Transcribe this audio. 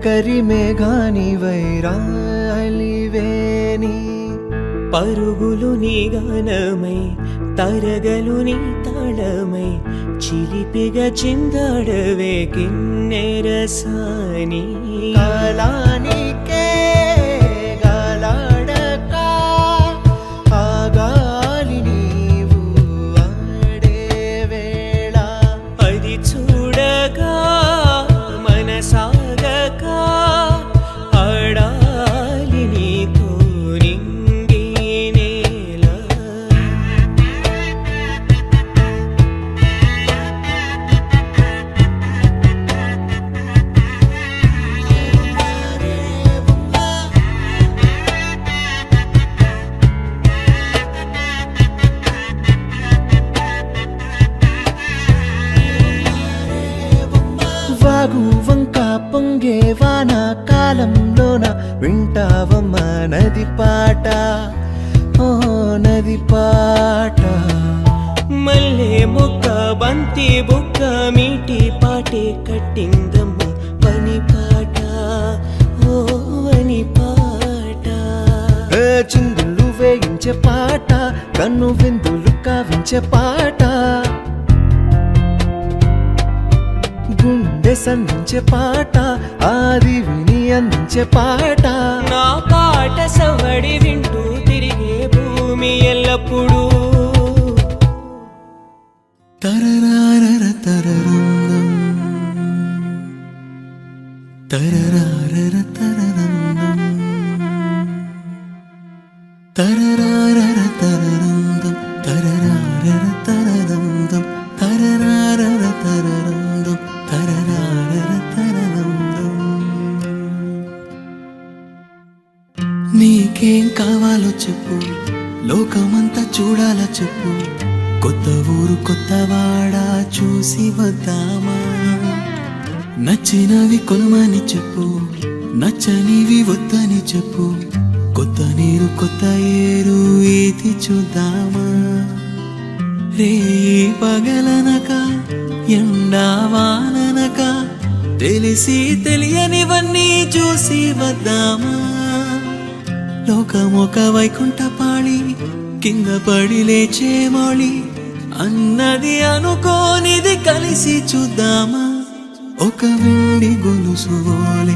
కరిమేఘాని వైరాలివేని పరుగులు నీ గానమై తరగలు నీ తాళమై చిలిపిగా చిందాడవే కిన్నెరసాని కాలానికే గాలాడక ఆ గాలి నీవు ఆడే వేళ అది చూడగా మనసాగక ఆడాలి నీతో నింగి నేల వాగు వంక పొంగే వాన కాలంలోన వింటావమ్మ నది పాట ఓ నది పాట మల్లె మొక్క బంతి బుక్క మీటి పాటే కట్టిందమ్మ పని పాట ఓ అని పాట చిందులు వేయించే పాట కన్ను విందులు కావించే పాట గుండె సంధించే పాట ఆది విని అందించే పాట నా పాట సవడి వింటూ తిరిగే భూమి ఎల్లప్పుడూ తరరారర తరరందం తరరారర తరరందం తరరారర తరరందం తరరారర తరరందం తరరారర తరరందం తరరారర తరరందం నీకేం కావాలో చెప్పు లోకమంతా చూడాలో చెప్పు కొత్త ఊరు కొత్తవాడ చూసి వద్దామా నచ్చినవి కొనుమని చెప్పు నచ్చనివి వద్దని చెప్పు కొత్త నీరు కొత్త ఏరు ఈతి చూద్దామా రే పగలనక ఎండా వాననక తెలిసి తెలియనివన్నీ చూసి వద్దామా లోకమొక వైకుంఠపాళి కింద పడి లేచే మౌళి అన్నది అనుకోనిది కలిసి చూద్దామా ఒక వెండి గొలుసు వోలే